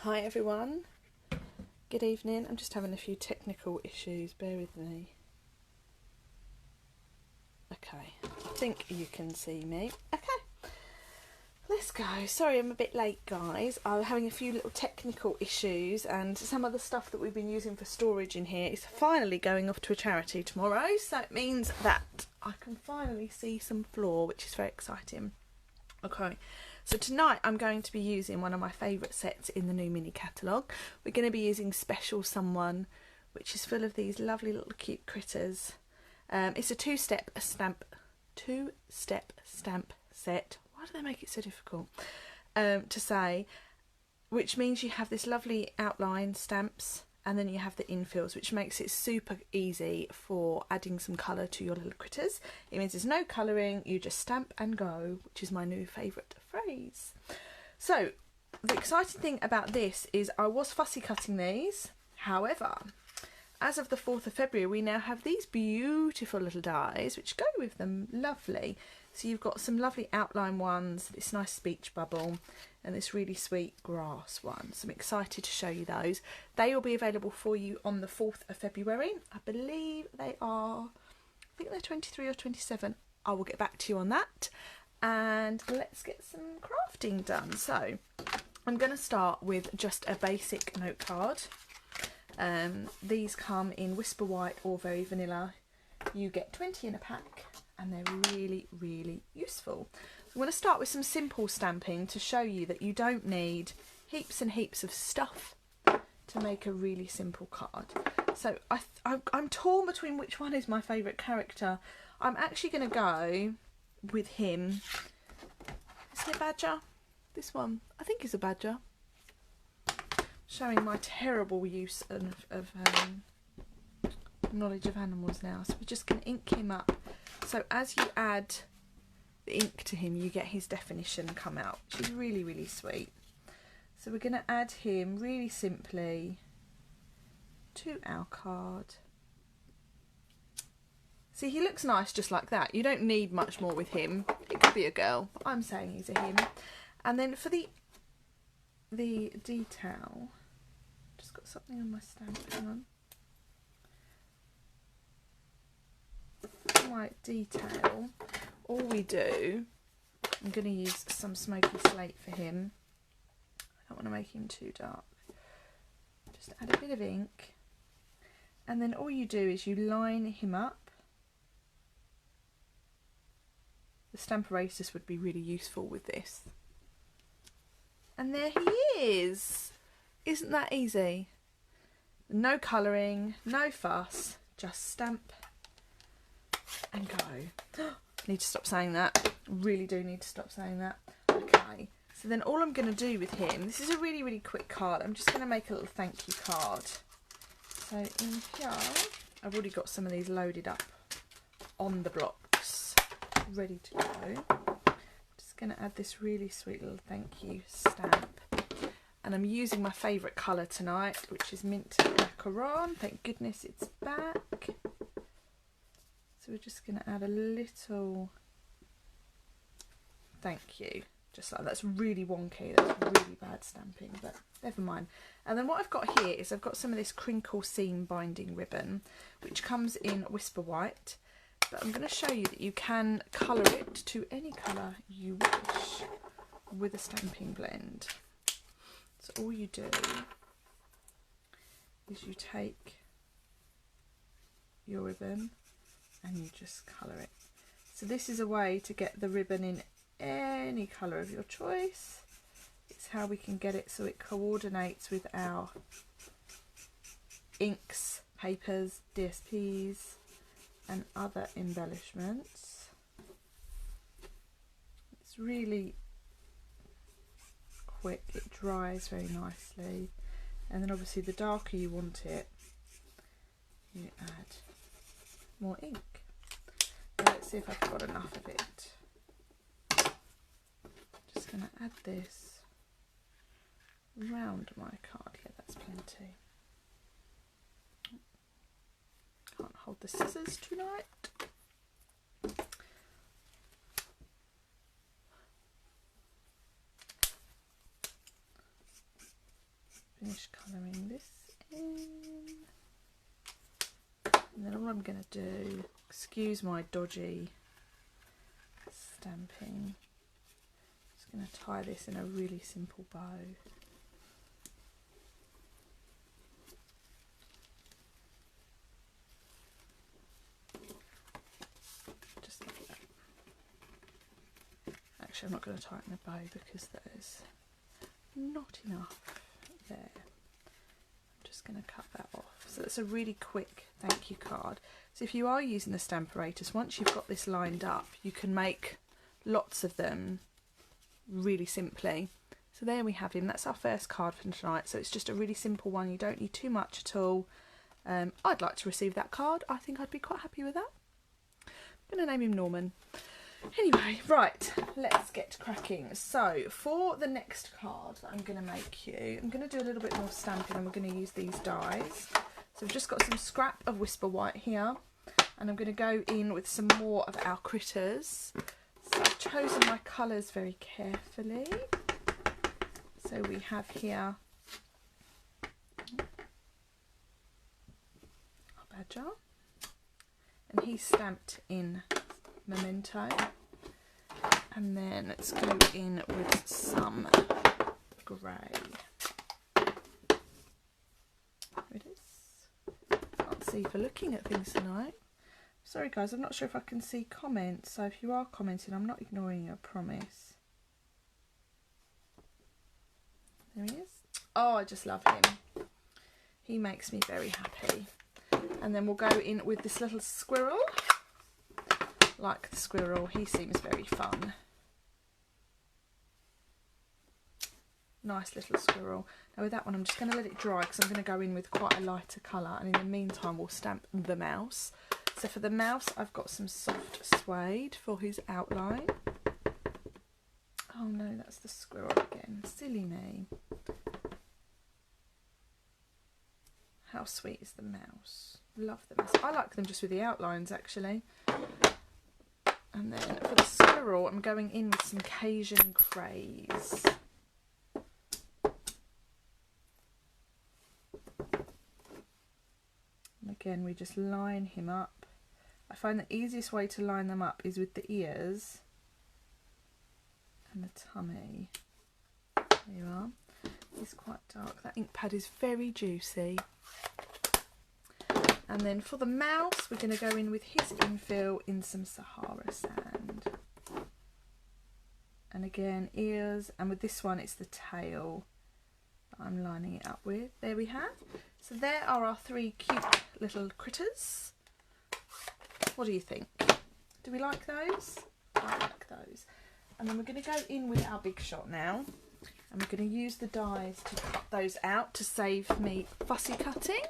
Hi everyone, good evening. I'm just having a few technical issues, bear with me. Okay, I think you can see me. Okay, let's go. Sorry I'm a bit late guys, I'm having a few little technical issues and some of the stuff that we've been using for storage in here is finally going off to a charity tomorrow, so it means that I can finally see some floor, which is very exciting. Okay, so tonight I'm going to be using one of my favourite sets in the new mini catalogue. We're going to be using Special Someone, which is full of these lovely little cute critters. It's a two-step stamp set. Why do they make it so difficult to say? Which means you have this lovely outline stamps and then you have the infills, which makes it super easy for adding some colour to your little critters. It means there's no colouring, you just stamp and go, which is my new favourite phrase. So the exciting thing about this is I was fussy cutting these, however, as of the 4th of February we now have these beautiful little dies which go with them, lovely. So you've got some lovely outline ones, this nice speech bubble and this really sweet grass one. So I'm excited to show you those. They will be available for you on the 4th of February. I believe they are, I think they're 23 or 27. I will get back to you on that. And let's get some crafting done. So I'm going to start with just a basic note card. These come in Whisper White or Very Vanilla. You get 20 in a pack and they're really useful. So I'm going to start with some simple stamping to show you that you don't need heaps and heaps of stuff to make a really simple card. So I'm torn between which one is my favourite character. I'm actually going to go with him. Isn't it Badger? This one, I think is a badger. Showing my terrible use of knowledge of animals now. So we're just going to ink him up. So as you add the ink to him, you get his definition come out, which is really sweet. So we're going to add him really simply to our card. See, he looks nice just like that. You don't need much more with him. It could be a girl, but I'm saying he's a him. And then for the detail, just got something on my stamp, hang on. For my detail, all we do, I'm going to use some smoky slate for him. I don't want to make him too dark. Just add a bit of ink. And then all you do is you line him up. The stamp erasers would be really useful with this. And there he is. Isn't that easy? No colouring, no fuss, just stamp and go. Need to stop saying that. Really do need to stop saying that. Okay, so then all I'm going to do with him, this is a really quick card. I'm just going to make a little thank you card. So in here, I've already got some of these loaded up on the blocks, ready to go. Just going to add this really sweet little thank you stamp. And I'm using my favourite colour tonight, which is Mint Macaron. Thank goodness it's back. So we're just going to add a little thank you, just like that. That's really wonky, that's really bad stamping, but never mind. And then what I've got here is I've got some of this crinkle seam binding ribbon, which comes in Whisper White. But I'm going to show you that you can colour it to any colour you wish with a stamping blend. So all you do is you take your ribbon and you just colour it. So this is a way to get the ribbon in any colour of your choice. It's how we can get it so it coordinates with our inks, papers, DSPs and other embellishments. It's really quick, it dries very nicely, and then obviously the darker you want it, you add more ink. Now let's see if I've got enough of it. Just going to add this round my card. Yeah, that's plenty. Can't hold the scissors tonight. all I'm going to do, excuse my dodgy stamping, just going to tie this in a really simple bow. Just like that. Actually, I'm not going to tie it in a bow because there's not enough there. I'm just going to cut that off. So that's a really quick thank you card. So if you are using the Stamparatus, once you've got this lined up, you can make lots of them really simply. So there we have him. That's our first card for tonight. So it's just a really simple one. You don't need too much at all. I'd like to receive that card. I think I'd be quite happy with that. I'm going to name him Norman. Anyway, right, let's get cracking. So for the next card that I'm going to make you, I'm going to do a little bit more stamping and we're going to use these dies. So we've just got some scrap of Whisper White here and I'm going to go in with some more of our critters. So I've chosen my colours very carefully. So we have here our badger and he's stamped in Memento, and then let's go in with some grey. There it is. Can't see for looking at things tonight. Sorry guys, I'm not sure if I can see comments, so if you are commenting, I'm not ignoring you, I promise. There he is. Oh, I just love him. He makes me very happy. And then we'll go in with this little squirrel. Like the squirrel, he seems very fun. Nice little squirrel. Now with that one I'm just going to let it dry because I'm going to go in with quite a lighter colour, and in the meantime we'll stamp the mouse. So for the mouse I've got some soft suede for his outline. Oh no, that's the squirrel again. Silly me. How sweet is the mouse? Love the mouse. I like them just with the outlines actually. And then for the squirrel, I'm going in with some Cajun Craze. And again, we just line him up. I find the easiest way to line them up is with the ears and the tummy. There you are. He's quite dark. That ink pad is very juicy. And then for the mouse, we're going to go in with his infill in some Sahara sand. And again, ears, and with this one, it's the tail that I'm lining it up with. There we have. So there are our three cute little critters. What do you think? Do we like those? I like those. And then we're going to go in with our big shot now. And we're going to use the dies to cut those out to save me fussy cutting.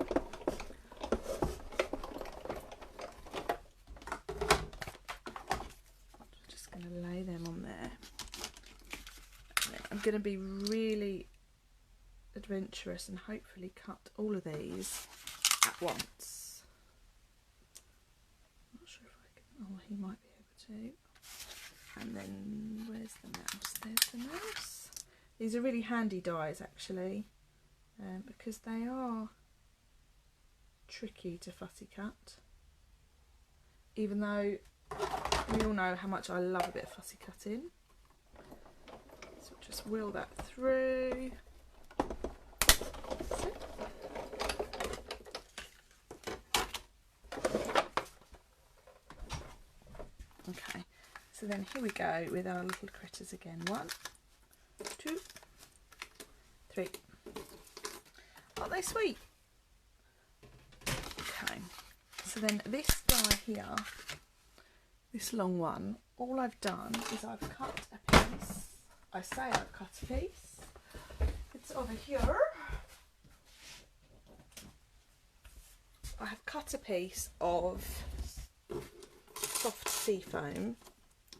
Lay them on there. And then I'm going to be really adventurous and hopefully cut all of these at once. Not sure if I can. Oh, he might be able to. And then where's the mouse? There's the mouse. These are really handy dies actually, because they are tricky to fussy cut. Even though we all know how much I love a bit of fussy cutting. So just wheel that through. Okay, so then here we go with our little critters again. 1, 2, 3. Aren't they sweet? Okay, so then this guy here, this long one, all I've done is I've cut a piece. I say I've cut a piece. It's over here. I have cut a piece of soft sea foam.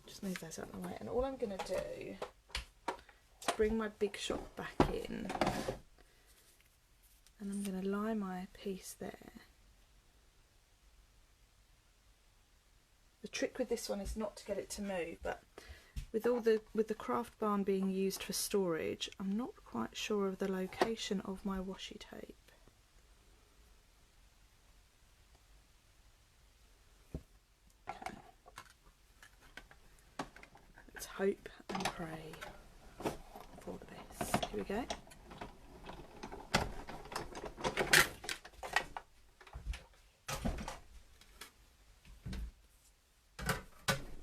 Just move those out of the way. And all I'm going to do is bring my big shot back in. And I'm going to lie my piece there. The trick with this one is not to get it to move, but with the craft barn being used for storage, I'm not quite sure of the location of my washi tape. hope and pray for the best. Here we go.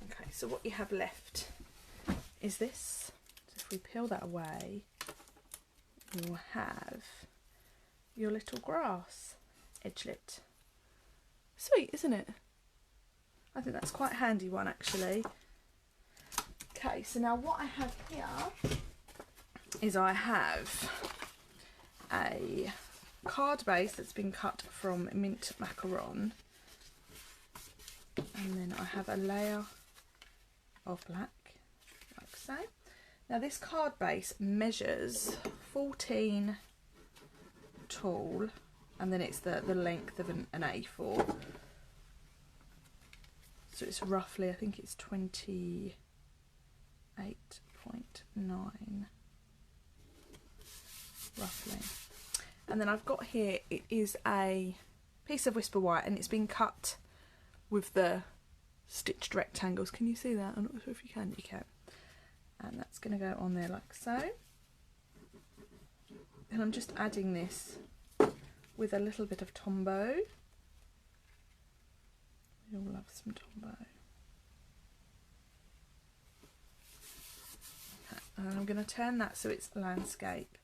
Okay, so what you have left is this. So if we peel that away, you'll have your little grass edgelet. Sweet, isn't it? I think that's quite a handy one actually. Okay, so now what I have here is I have a card base that's been cut from mint macaron, and then I have a layer of black, like so. Now this card base measures 14 tall, and then it's the length of an A4. So it's roughly, I think it's 28.9. Roughly. And then I've got here, it is a piece of Whisper White, and it's been cut with the stitched rectangles. Can you see that? I'm not sure if you can. You can. And that's going to go on there like so. And I'm just adding this with a little bit of Tombow. We all love some Tombow. Okay. And I'm going to turn that so it's landscape.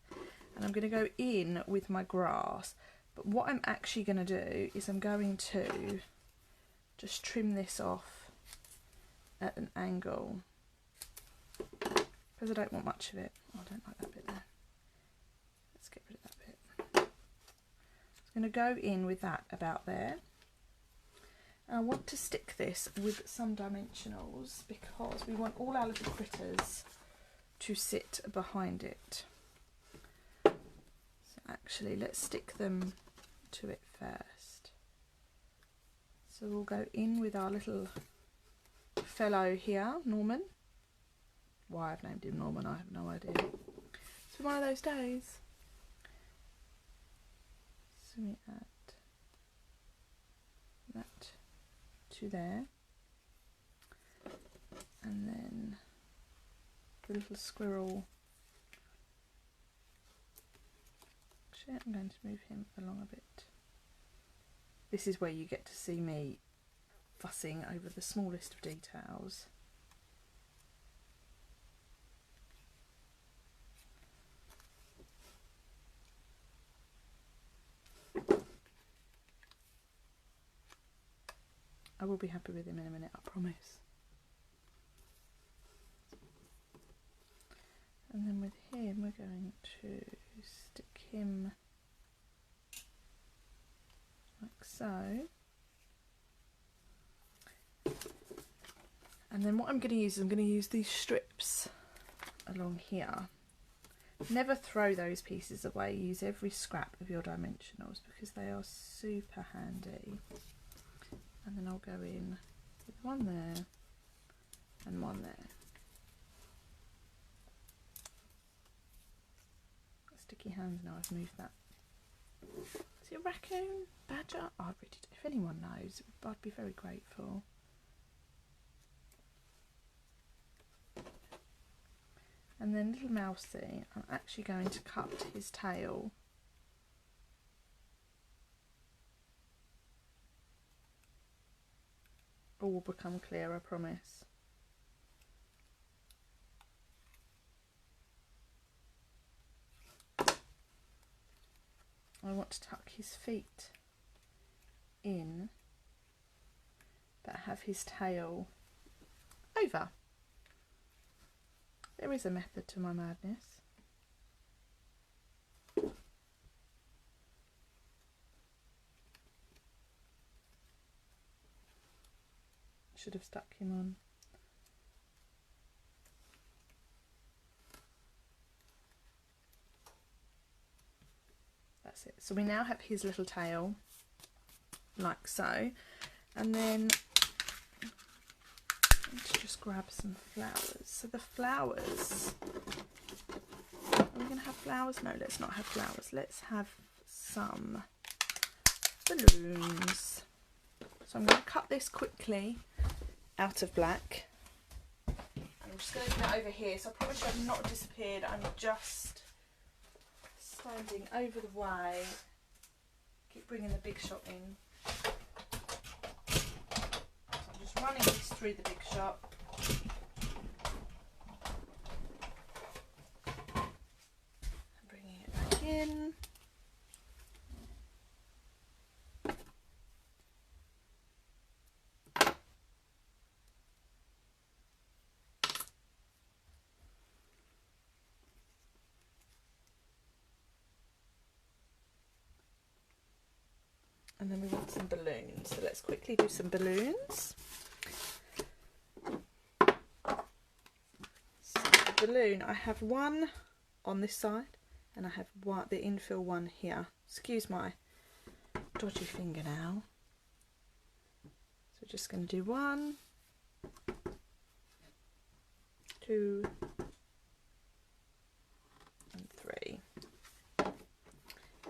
And I'm going to go in with my grass. But what I'm actually going to do is I'm going to just trim this off at an angle, because I don't want much of it. Oh, I don't like that bit there. Let's get rid of that bit. I'm going to go in with that about there. And I want to stick this with some dimensionals because we want all our little critters to sit behind it. So actually, let's stick them to it first. So we'll go in with our little fellow here, Norman. Why I've named him Norman, I have no idea. It's been one of those days. So we add that to there, and then the little squirrel. Actually, I'm going to move him along a bit. This is where you get to see me fussing over the smallest of details. I will be happy with him in a minute, I promise. And then with him, we're going to stick him like so. And then what I'm going to use is I'm going to use these strips along here. Never throw those pieces away. Use every scrap of your dimensionals because they are super handy. And then I'll go in with one there and one there. Got sticky hands now, I've moved that. Is it a raccoon? Badger? Oh, I really do. If anyone knows, I'd be very grateful. And then little Mousey, I'm actually going to cut his tail. All will become clear, I promise. I want to tuck his feet in, but have his tail over. There is a method to my madness. Should have stuck him on. That's it. So we now have his little tail, like so. And then let's just grab some flowers. So the flowers, are we going to have flowers? No, let's not have flowers. Let's have some balloons. So I'm going to cut this quickly out of black. I'm just going to get over here, so I promise you I've not disappeared. I'm just standing over the way. Keep bringing the big shot in. So I'm just running this through the big shot. And bringing it back in. And then we want some balloons, so let's quickly do some balloons. So the balloon, I have one on this side and I have one, the infill one here. Excuse my dodgy fingernail. So just going to do 1, 2 and 3.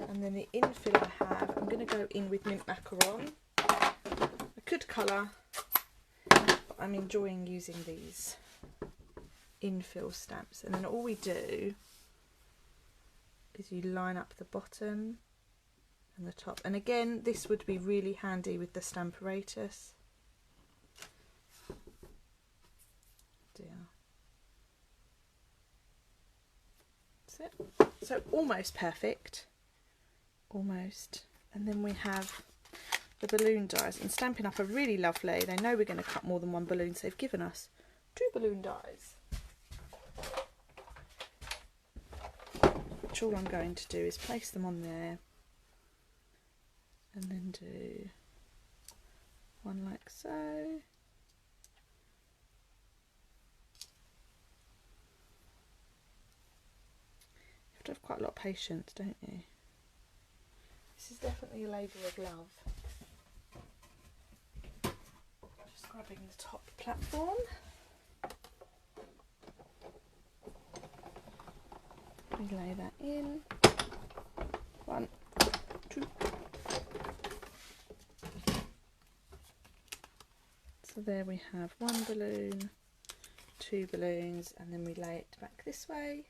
And then the infill I have, I'm going to go in with mint macaron. I could colour, but I'm enjoying using these infill stamps. And then all we do is you line up the bottom and the top. And again, this would be really handy with the Stamparatus. Dear. That's it. So almost perfect. Almost. And then we have the balloon dies, and Stampin' Up! Are really lovely. They know we're going to cut more than one balloon, so they've given us 2 balloon dies, which all I'm going to do is place them on there and then do one like so. You have to have quite a lot of patience, don't you? This is definitely a labour of love. Just grabbing the top platform. We lay that in. 1, 2. So there we have 1 balloon, 2 balloons, and then we lay it back this way.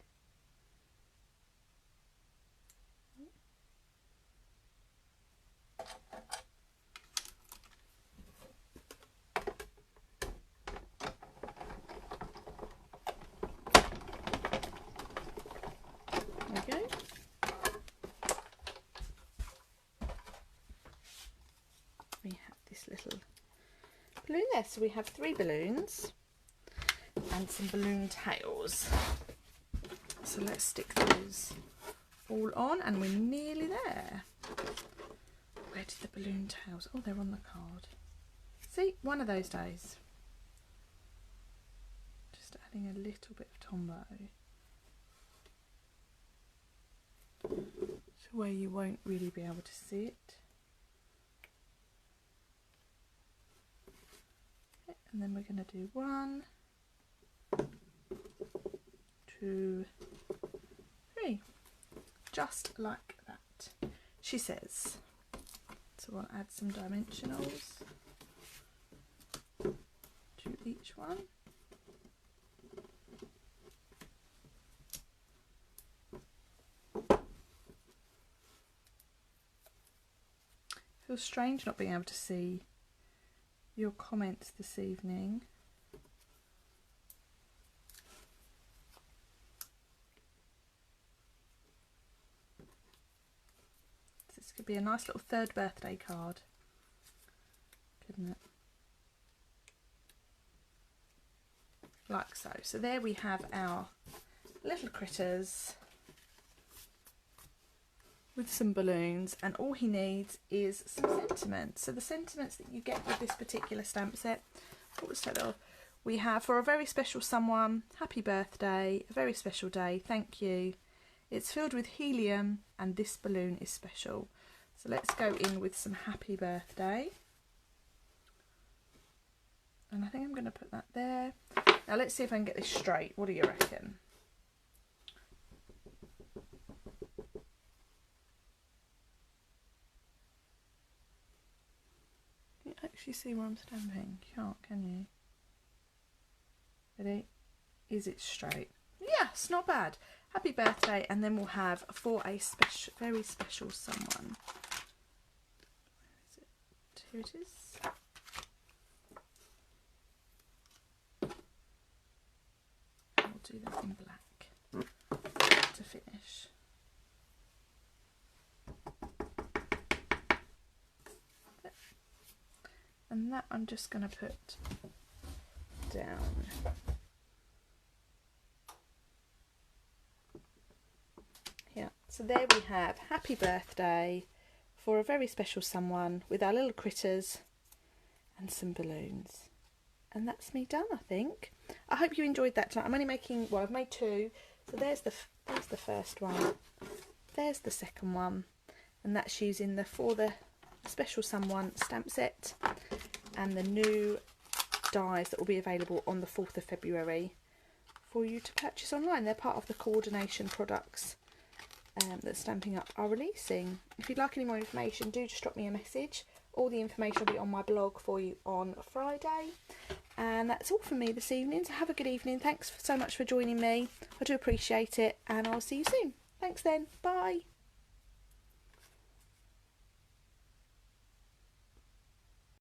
Balloon there, so we have 3 balloons and some balloon tails. So let's stick those all on, and we're nearly there. Where did the balloon tails? Oh, they're on the card. See, one of those days. Just adding a little bit of Tombow to where you won't really be able to see it. And then we're going to do 1, 2, 3, just like that, she says. So we'll add some dimensionals to each one. Feels strange not being able to see your comments this evening. This could be a nice little 3rd birthday card, couldn't it? Like so. So there we have our little critters with some balloons, and all he needs is some sentiments. So the sentiments that you get with this particular stamp set, we have for a very special someone, happy birthday, a very special day, thank you. It's filled with helium and this balloon is special. So let's go in with some happy birthday. And I think I'm going to put that there. Now let's see if I can get this straight. What do you reckon? Can you actually see where I'm stamping? You can't, can you? Ready? Is it straight? Yes, not bad. Happy birthday, and then we'll have for a special, very special someone. Where is it? Here it is. We'll do that in black to finish. And that I'm just going to put down. Yeah, so there we have happy birthday for a very special someone with our little critters and some balloons. And that's me done, I think. I hope you enjoyed that tonight. I'm only making, well, I've made two. So there's the first one. There's the second one. And that's using the For the Special Someone stamp set and the new dies that will be available on the 4th of February for you to purchase online. They're part of the coordination products that Stampin' Up are releasing. If you'd like any more information, do just drop me a message. All the information will be on my blog for you on Friday. And that's all from me this evening, so have a good evening. Thanks so much for joining me. I do appreciate it, and I'll see you soon. Thanks then. Bye.